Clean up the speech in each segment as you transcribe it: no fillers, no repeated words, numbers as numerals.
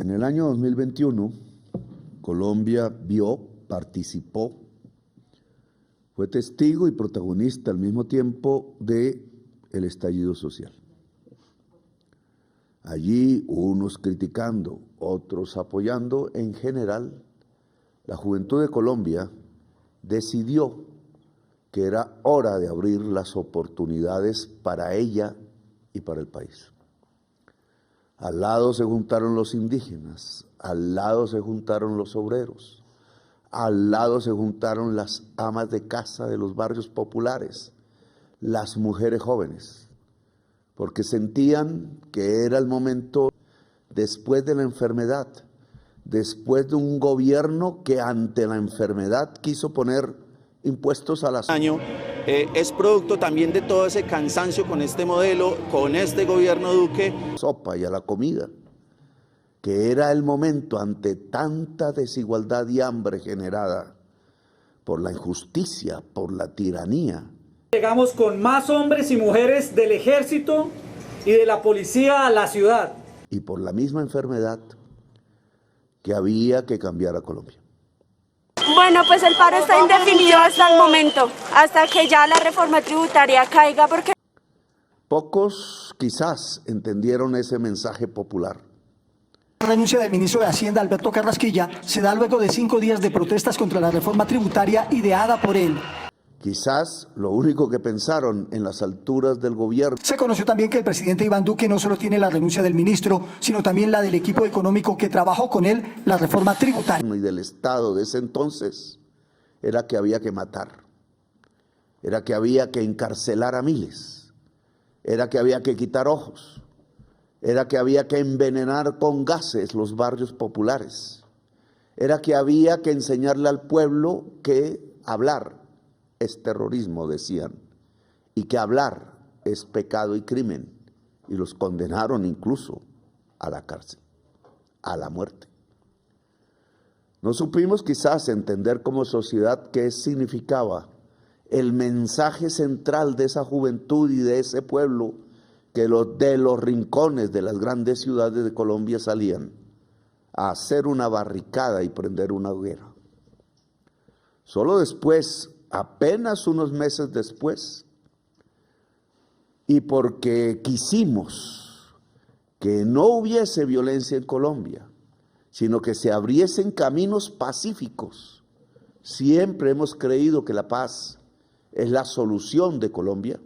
En el año 2021, Colombia vio, participó, fue testigo y protagonista al mismo tiempo del estallido social. Allí, unos criticando, otros apoyando, en general, la juventud de Colombia decidió que era hora de abrir las oportunidades para ella y para el país. Al lado se juntaron los indígenas, al lado se juntaron los obreros, al lado se juntaron las amas de casa de los barrios populares, las mujeres jóvenes, porque sentían que era el momento después de la enfermedad, después de un gobierno que ante la enfermedad quiso poner impuestos a las... Es producto también de todo ese cansancio con este modelo, con este gobierno Duque. Sopa y a la comida, que era el momento ante tanta desigualdad y hambre generada por la injusticia, por la tiranía. Llegamos con más hombres y mujeres del ejército y de la policía a la ciudad. Y por la misma enfermedad que había que cambiar a Colombia. Bueno, pues el paro está indefinido hasta el momento, hasta que ya la reforma tributaria caiga, porque... Pocos quizás entendieron ese mensaje popular. La renuncia del ministro de Hacienda, Alberto Carrasquilla, se da luego de 5 días de protestas contra la reforma tributaria ideada por él. Quizás lo único que pensaron en las alturas del gobierno. Se conoció también que el presidente Iván Duque no solo tiene la renuncia del ministro, sino también la del equipo económico que trabajó con él la reforma tributaria. Y del Estado de ese entonces era que había que matar, era que había que encarcelar a miles, era que había que quitar ojos, era que había que envenenar con gases los barrios populares, era que había que enseñarle al pueblo que hablar es terrorismo, decían, y que hablar es pecado y crimen, y los condenaron incluso a la cárcel, a la muerte. No supimos quizás entender como sociedad qué significaba el mensaje central de esa juventud y de ese pueblo que de los rincones de las grandes ciudades de Colombia salían a hacer una barricada y prender una hoguera. Solo después, apenas unos meses después, y porque quisimos que no hubiese violencia en Colombia, sino que se abriesen caminos pacíficos. Siempre hemos creído que la paz es la solución de Colombia.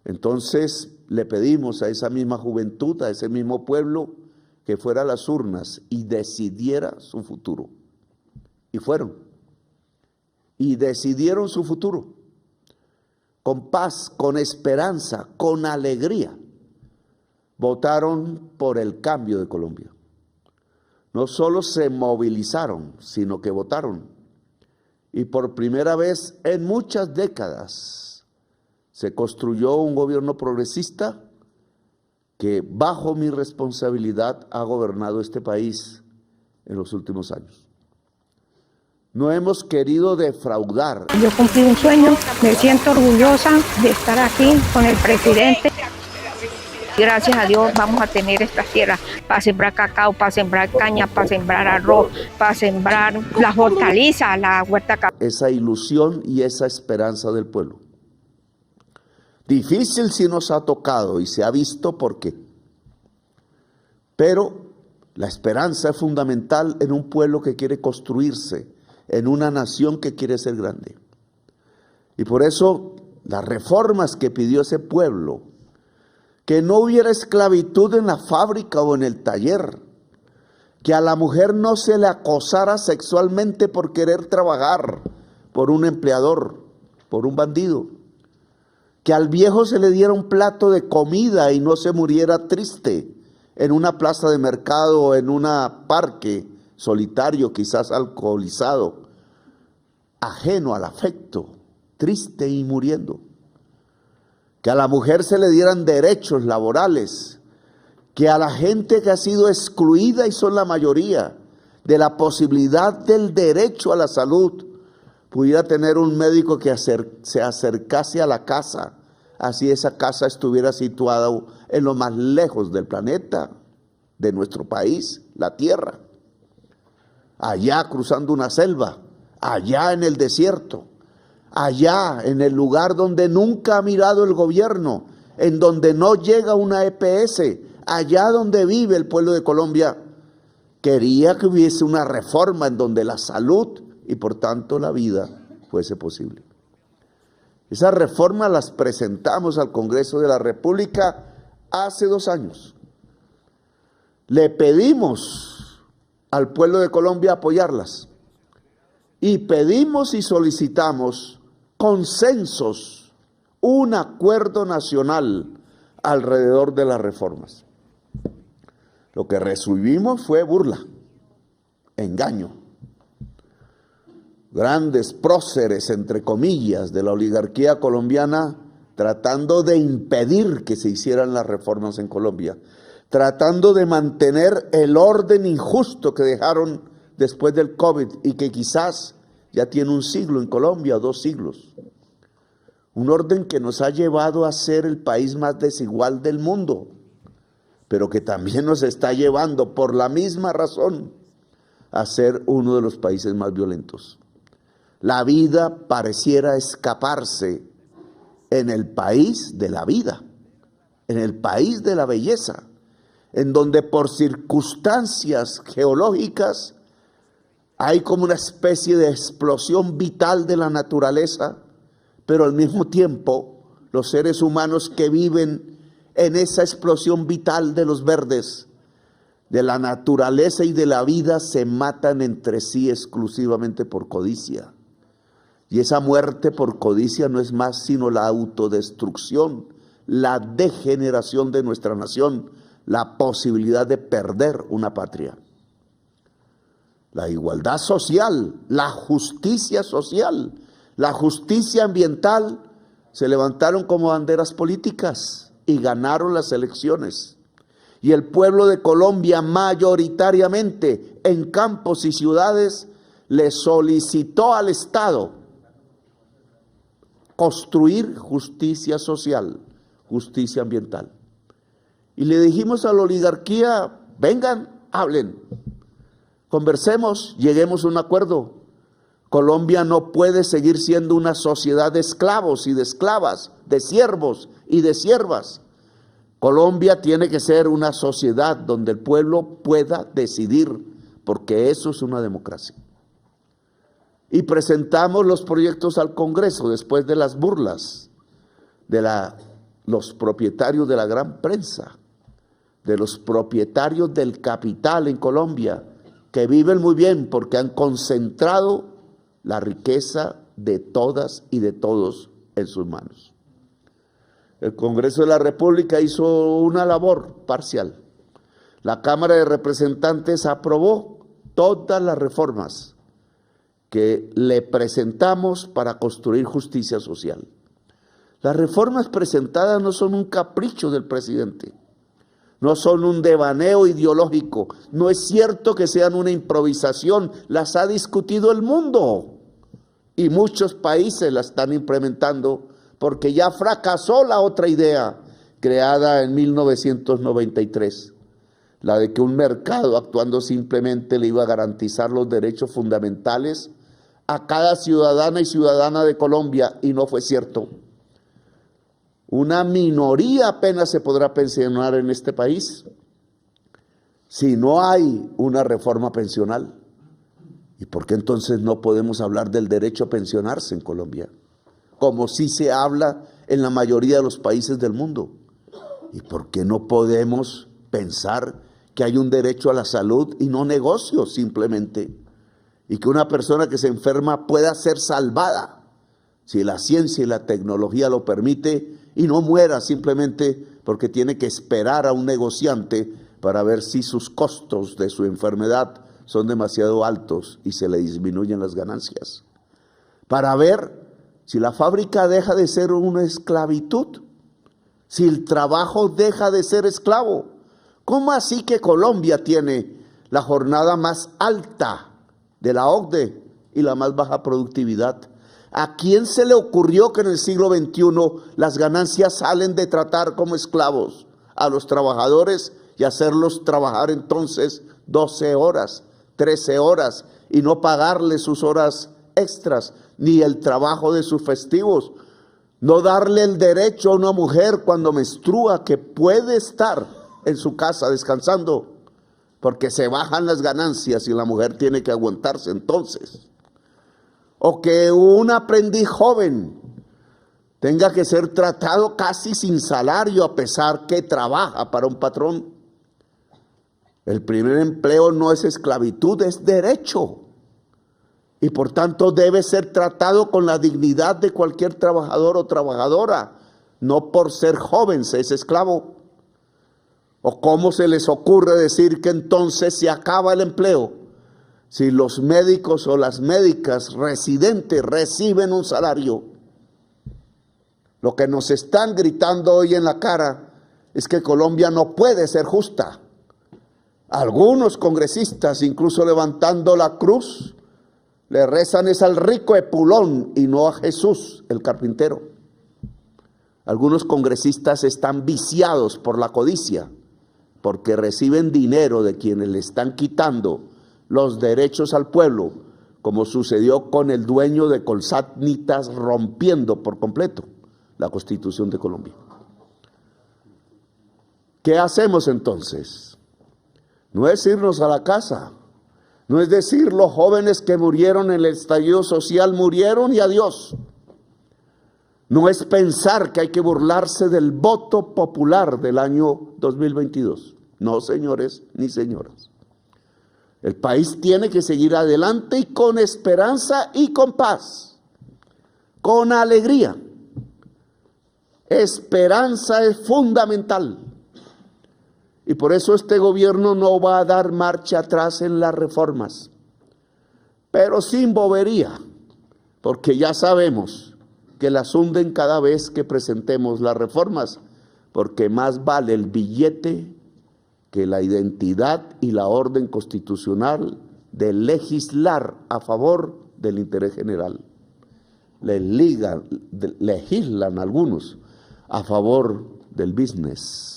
Entonces le pedimos a esa misma juventud, a ese mismo pueblo, que fuera a las urnas y decidiera su futuro. Y fueron. Y decidieron su futuro, con paz, con esperanza, con alegría. Votaron por el cambio de Colombia. No solo se movilizaron, sino que votaron. Y por primera vez en muchas décadas se construyó un gobierno progresista que bajo mi responsabilidad ha gobernado este país en los últimos años. No hemos querido defraudar. Yo cumplí un sueño, me siento orgullosa de estar aquí con el presidente. Gracias a Dios vamos a tener estas tierras para sembrar cacao, para sembrar caña, para sembrar arroz, para sembrar las hortalizas, la huerta. Esa ilusión y esa esperanza del pueblo. Difícil sí nos ha tocado y se ha visto por qué. Pero la esperanza es fundamental en un pueblo que quiere construirse, en una nación que quiere ser grande. Y por eso las reformas que pidió ese pueblo, que no hubiera esclavitud en la fábrica o en el taller, que a la mujer no se le acosara sexualmente por querer trabajar, por un empleador, por un bandido, que al viejo se le diera un plato de comida y no se muriera triste en una plaza de mercado o en un parque solitario, quizás alcoholizado, ajeno al afecto, triste y muriendo. Que a la mujer se le dieran derechos laborales, que a la gente que ha sido excluida, y son la mayoría, de la posibilidad del derecho a la salud, pudiera tener un médico que se acercase a la casa, así esa casa estuviera situada en lo más lejos del planeta. de nuestro país, la tierra. Allá cruzando una selva, allá en el desierto, allá en el lugar donde nunca ha mirado el gobierno, en donde no llega una EPS, allá donde vive el pueblo de Colombia, quería que hubiese una reforma en donde la salud y por tanto la vida fuese posible. Esas reformas las presentamos al Congreso de la República hace 2 años. Le pedimos al pueblo de Colombia apoyarlas y pedimos y solicitamos consensos, un acuerdo nacional alrededor de las reformas. Lo que recibimos fue burla, engaño. Grandes próceres, entre comillas, de la oligarquía colombiana tratando de impedir que se hicieran las reformas en Colombia, tratando de mantener el orden injusto que dejaron después del COVID y que quizás ya tiene 1 siglo en Colombia, 2 siglos. Un orden que nos ha llevado a ser el país más desigual del mundo, pero que también nos está llevando, por la misma razón, a ser uno de los países más violentos. La vida pareciera escaparse en el país de la vida, en el país de la belleza, en donde por circunstancias geológicas hay como una especie de explosión vital de la naturaleza, pero al mismo tiempo los seres humanos que viven en esa explosión vital de los verdes, de la naturaleza y de la vida, se matan entre sí exclusivamente por codicia. Y esa muerte por codicia no es más sino la autodestrucción, la degeneración de nuestra nación, la posibilidad de perder una patria. La igualdad social, la justicia social, la justicia ambiental se levantaron como banderas políticas y ganaron las elecciones. Y el pueblo de Colombia mayoritariamente en campos y ciudades le solicitó al Estado construir justicia social, justicia ambiental. Y le dijimos a la oligarquía, vengan, hablen, conversemos, lleguemos a un acuerdo. Colombia no puede seguir siendo una sociedad de esclavos y de esclavas, de siervos y de siervas. Colombia tiene que ser una sociedad donde el pueblo pueda decidir, porque eso es una democracia. Y presentamos los proyectos al Congreso después de las burlas de los propietarios de la gran prensa, de los propietarios del capital en Colombia, que viven muy bien porque han concentrado la riqueza de todas y de todos en sus manos. El Congreso de la República hizo una labor parcial. La Cámara de Representantes aprobó todas las reformas que le presentamos para construir justicia social. Las reformas presentadas no son un capricho del presidente, no son un devaneo ideológico, no es cierto que sean una improvisación, las ha discutido el mundo y muchos países las están implementando porque ya fracasó la otra idea creada en 1993, la de que un mercado actuando simplemente le iba a garantizar los derechos fundamentales a cada ciudadana y ciudadana de Colombia, y no fue cierto. Una minoría apenas se podrá pensionar en este país si no hay una reforma pensional. ¿Y por qué entonces no podemos hablar del derecho a pensionarse en Colombia? Como sí se habla en la mayoría de los países del mundo. ¿Y por qué no podemos pensar que hay un derecho a la salud y no negocio simplemente? Y que una persona que se enferma pueda ser salvada si la ciencia y la tecnología lo permite y no muera simplemente porque tiene que esperar a un negociante para ver si sus costos de su enfermedad son demasiado altos y se le disminuyen las ganancias. Para ver si la fábrica deja de ser una esclavitud, si el trabajo deja de ser esclavo. ¿Cómo así que Colombia tiene la jornada más alta de la OCDE y la más baja productividad? ¿A quién se le ocurrió que en el siglo XXI las ganancias salen de tratar como esclavos a los trabajadores y hacerlos trabajar entonces 12 horas, 13 horas y no pagarles sus horas extras ni el trabajo de sus festivos. No darle el derecho a una mujer cuando menstrua que puede estar en su casa descansando, porque se bajan las ganancias y la mujer tiene que aguantarse entonces. O que un aprendiz joven tenga que ser tratado casi sin salario a pesar que trabaja para un patrón. El primer empleo no es esclavitud, es derecho. Y por tanto debe ser tratado con la dignidad de cualquier trabajador o trabajadora. No por ser joven se es esclavo. ¿O cómo se les ocurre decir que entonces se acaba el empleo si los médicos o las médicas residentes reciben un salario? Lo que nos están gritando hoy en la cara es que Colombia no puede ser justa. Algunos congresistas, incluso levantando la cruz, le rezan es al rico Epulón y no a Jesús, el carpintero. Algunos congresistas están viciados por la codicia, porque reciben dinero de quienes le están quitando los derechos al pueblo, como sucedió con el dueño de Colsanitas, rompiendo por completo la Constitución de Colombia. ¿Qué hacemos entonces? No es irnos a la casa, no es decir los jóvenes que murieron en el estallido social murieron y adiós. No es pensar que hay que burlarse del voto popular del año 2022. No, señores ni señoras. El país tiene que seguir adelante y con esperanza y con paz, con alegría. Esperanza es fundamental. Y por eso este gobierno no va a dar marcha atrás en las reformas, pero sin bobería, porque ya sabemos que las hunden cada vez que presentemos las reformas, porque más vale el billete que la identidad y la orden constitucional de legislar a favor del interés general. Legislan algunos a favor del business.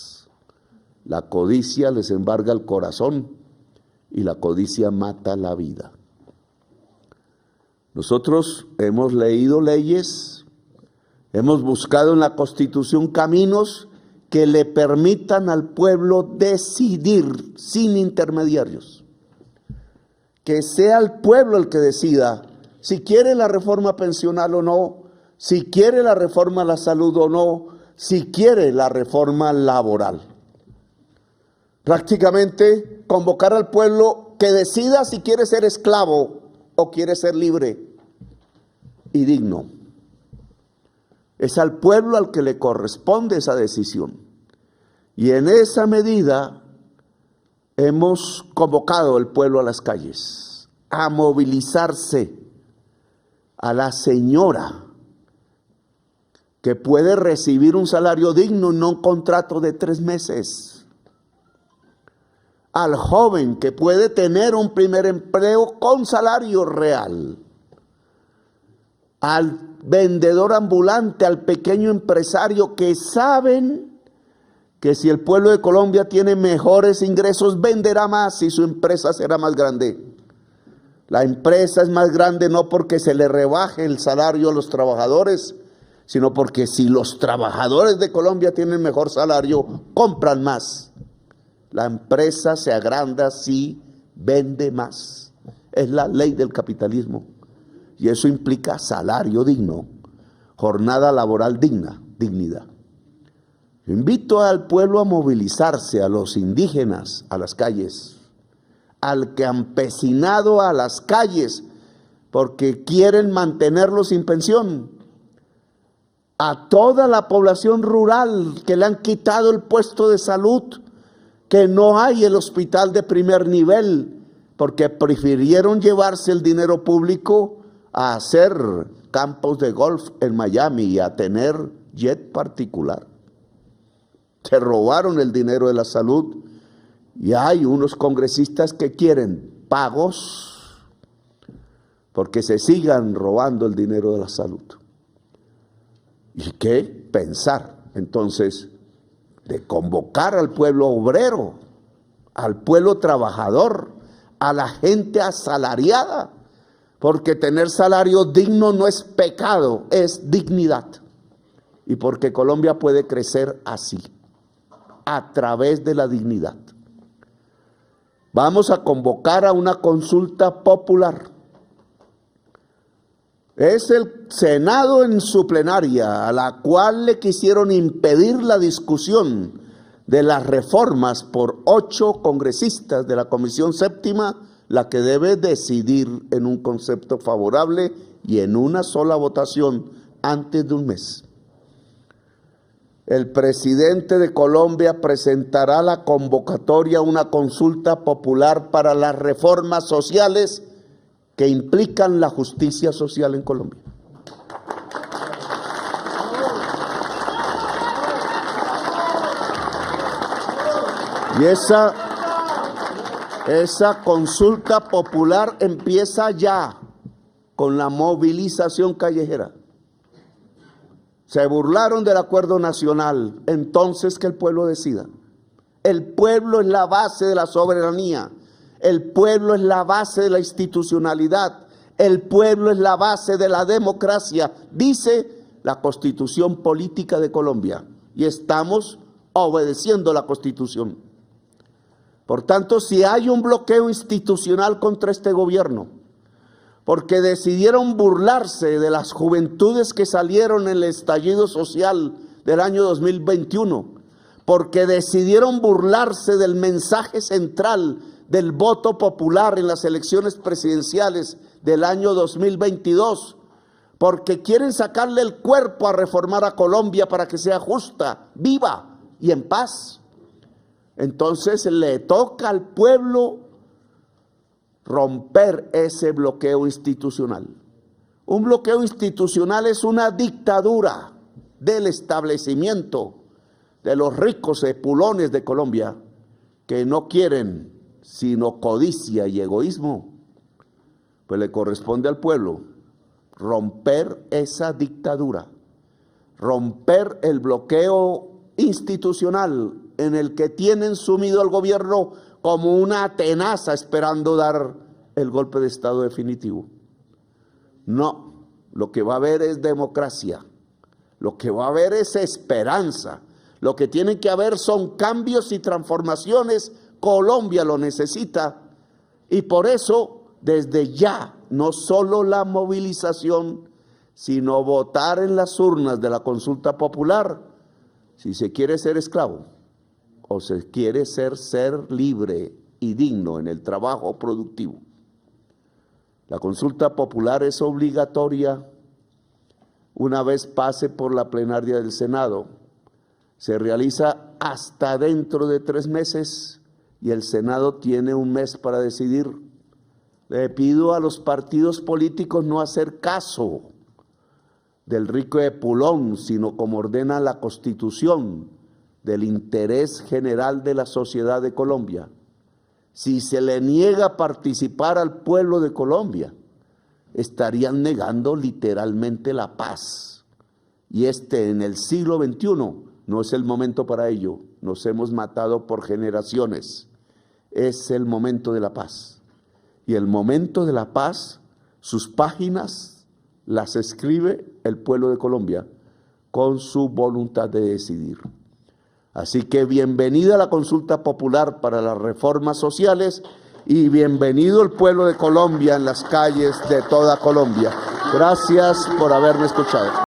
La codicia les embarga el corazón y la codicia mata la vida. Nosotros hemos leído leyes, hemos buscado en la Constitución caminos que le permitan al pueblo decidir sin intermediarios. Que sea el pueblo el que decida si quiere la reforma pensional o no, si quiere la reforma a la salud o no, si quiere la reforma laboral. Prácticamente convocar al pueblo que decida si quiere ser esclavo o quiere ser libre y digno. Es al pueblo al que le corresponde esa decisión. Y en esa medida hemos convocado al pueblo a las calles, a movilizarse, a la señora que puede recibir un salario digno y no un contrato de 3 meses. Al joven que puede tener un primer empleo con salario real, al vendedor ambulante, al pequeño empresario que saben que si el pueblo de Colombia tiene mejores ingresos, venderá más y su empresa será más grande. La empresa es más grande no porque se le rebaje el salario a los trabajadores, sino porque si los trabajadores de Colombia tienen mejor salario, compran más. La empresa se agranda si vende más. Es la ley del capitalismo. Y eso implica salario digno, jornada laboral digna, dignidad. Yo invito al pueblo a movilizarse, a los indígenas a las calles, al campesinado a las calles, porque quieren mantenerlo sin pensión. A toda la población rural que le han quitado el puesto de salud, que no hay el hospital de primer nivel, porque prefirieron llevarse el dinero público a hacer campos de golf en Miami y a tener jet particular. Se robaron el dinero de la salud y hay unos congresistas que quieren pagos porque se sigan robando el dinero de la salud. ¿Y qué pensar entonces de convocar al pueblo obrero al pueblo trabajador, a la gente asalariada, porque tener salario digno no es pecado, es dignidad. Y porque Colombia puede crecer así, a través de la dignidad. Vamos a convocar a una consulta popular. Es el Senado en su plenaria, a la cual le quisieron impedir la discusión de las reformas por 8 congresistas de la Comisión Séptima, la que debe decidir en un concepto favorable y en una sola votación antes de un mes. El presidente de Colombia presentará la convocatoria a una consulta popular para las reformas sociales que implican la justicia social en Colombia. Y esa consulta popular empieza ya con la movilización callejera. Se burlaron del acuerdo nacional, entonces que el pueblo decida. El pueblo es la base de la soberanía, el pueblo es la base de la institucionalidad, el pueblo es la base de la democracia, dice la Constitución Política de Colombia, y estamos obedeciendo la Constitución. Por tanto, si hay un bloqueo institucional contra este gobierno, porque decidieron burlarse de las juventudes que salieron en el estallido social del año 2021, porque decidieron burlarse del mensaje central del voto popular en las elecciones presidenciales del año 2022, porque quieren sacarle el cuerpo a reformar a Colombia para que sea justa, viva y en paz. Entonces le toca al pueblo romper ese bloqueo institucional. Un bloqueo institucional es una dictadura del establecimiento de los ricos epulones de Colombia que no quieren sino codicia y egoísmo. Pues le corresponde al pueblo romper esa dictadura, romper el bloqueo institucional en el que tienen sumido al gobierno como una tenaza esperando dar el golpe de Estado definitivo. No, lo que va a haber es democracia, lo que va a haber es esperanza, lo que tiene que haber son cambios y transformaciones. Colombia lo necesita y por eso desde ya no solo la movilización, sino votar en las urnas de la consulta popular si se quiere ser esclavo o se quiere ser libre y digno en el trabajo productivo. La consulta popular es obligatoria una vez pase por la plenaria del Senado. Se realiza hasta dentro de 3 meses y el Senado tiene 1 mes para decidir. Le pido a los partidos políticos no hacer caso del rico epulón, sino como ordena la Constitución, del interés general de la sociedad de Colombia. Si se le niega participar al pueblo de Colombia, estarían negando literalmente la paz. Y en el siglo XXI no es el momento para ello. Nos hemos matado por generaciones. Es el momento de la paz. Y el momento de la paz, sus páginas las escribe el pueblo de Colombia con su voluntad de decidir. Así que bienvenida la consulta popular para las reformas sociales y bienvenido el pueblo de Colombia en las calles de toda Colombia. Gracias por haberme escuchado.